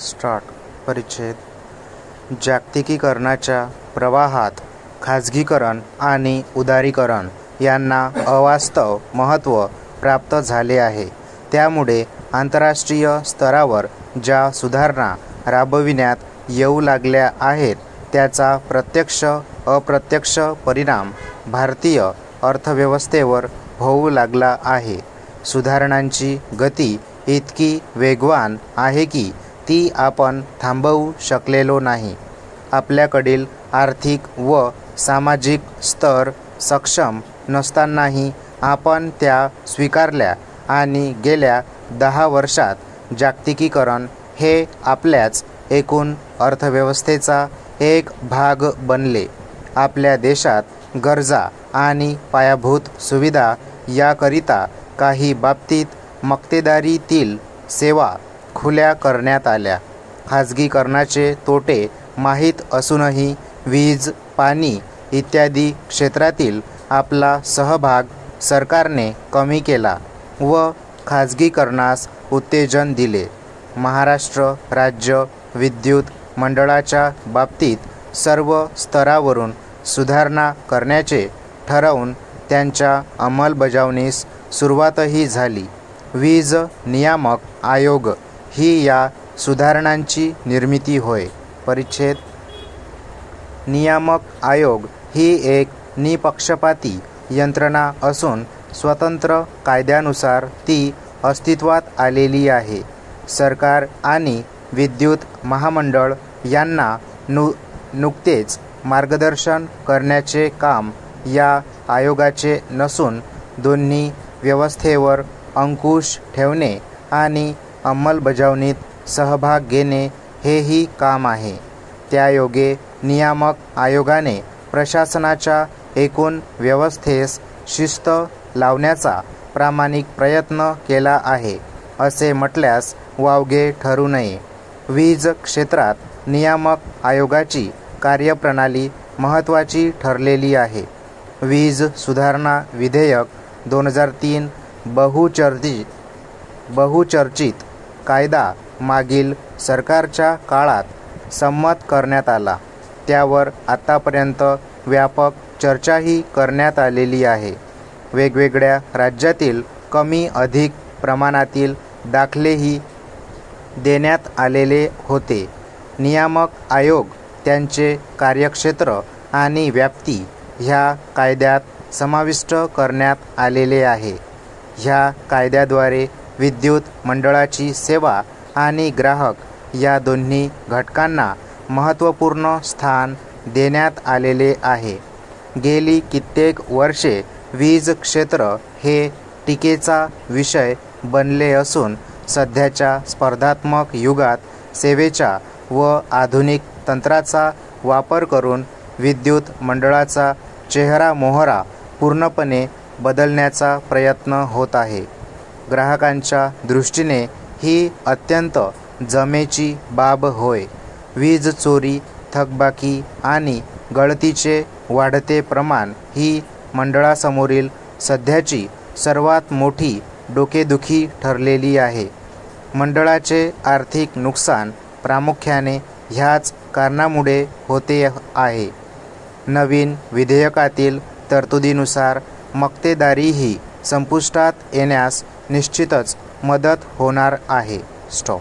Start. परिच्छेद. जागतिकीकरणाच्या प्रवाहात खाजगीकरण आणि उदारीकरण यांना अवास्तव महत्त्व प्राप्त झाले आहे. त्यामुळे आंतरराष्ट्रीय स्तरावर ज्या सुधारणा राबविण्यात येऊ लागल्या आहेत त्याचा प्रत्यक्ष अप्रत्यक्ष परिणाम भारतीय अर्थव्यवस्थेवर होऊ लागला आहे. सुधारणांची गती इतकी वेगवान आहे की ती आपण थांबवू शकलेलो नाही. आपल्याकडील आर्थिक व सामाजिक स्तर सक्षम नसतानाही आपण त्या स्वीकारल्या आणि गेल्या 10 वर्षात जागतिकीकरण हे आपल्याच एकूण अर्थव्यवस्थेचा एक भाग बनले. आपल्या देशात गरजा आणि पायाभूत सुविधा याकरिता काही बाबतीत मक्तेदारीतील सेवा खुल्या करण्यात आल्या. खाजगीकरणाचे तोटे माहीत असूनही वीज, पाणी इत्यादी क्षेत्रातील आपला सहभाग सरकारने कमी केला व खाजगीकरणास उत्तेजन दिले. महाराष्ट्र राज्य विद्युत मंडळाच्या बाबतीत सर्व स्तरावरून सुधारणा करण्याचे ठरवून त्यांच्या अंमलबजावणीस सुरुवातही झाली. वीज नियामक आयोग ही या सुधारणांची निर्मिती होय. परिच्छेद. नियामक आयोग ही एक निपक्षपाती यंत्रणा असून स्वतंत्र कायद्यानुसार ती अस्तित्वात आलेली आहे. सरकार आणि विद्युत महामंडळ यांना नुकतेच मार्गदर्शन करण्याचे काम या आयोगाचे नसून दोन्ही व्यवस्थेवर अंकुश ठेवणे आणि अंमलबजावणीत सहभाग घेणे हेही काम आहे. त्यायोगे नियामक आयोगाने प्रशासनाच्या एकूण व्यवस्थेस शिस्त लावण्याचा प्रामाणिक प्रयत्न केला आहे असे म्हटल्यास वावगे ठरू नये. वीज क्षेत्रात नियामक आयोगाची कार्यप्रणाली महत्त्वाची ठरलेली आहे. वीज सुधारणा विधेयक 2003 बहुचर्चित कायदा मागील सरकारच्या काळात संमत करण्यात आला. त्यावर आतापर्यंत व्यापक चर्चाही करण्यात आलेली आहे. वेगवेगळ्या राज्यातील कमी अधिक प्रमाणातील दाखलेही देण्यात आलेले होते. नियामक आयोग त्यांचे कार्यक्षेत्र आणि व्याप्ती ह्या कायद्यात समाविष्ट करण्यात आलेले आहे. ह्या कायद्याद्वारे विद्युत मंडळाची सेवा आणि ग्राहक या दोन्ही घटकांना महत्त्वपूर्ण स्थान देण्यात आलेले आहे. गेली कित्येक वर्षे वीज क्षेत्र हे टीकेचा विषय बनले असून सध्याच्या स्पर्धात्मक युगात सेवेच्या व आधुनिक तंत्राचा वापर करून विद्युत मंडळाचा चेहरामोहरा पूर्णपणे बदलण्याचा प्रयत्न होत आहे. ग्राहकांच्या दृष्टीने ही अत्यंत जमेची बाब होय. वीज चोरी, थकबाकी आणि गळतीचे वाढते प्रमाण ही मंडळासमोरील सध्याची सर्वात मोठी डोकेदुखी ठरलेली आहे. मंडळाचे आर्थिक नुकसान प्रामुख्याने ह्याच कारणामुळे होते आहे. नवीन विधेयकातील तरतुदीनुसार मक्तेदारीही संपुष्टात येण्यास निश्चितच मदत होणार आहे. स्टॉप.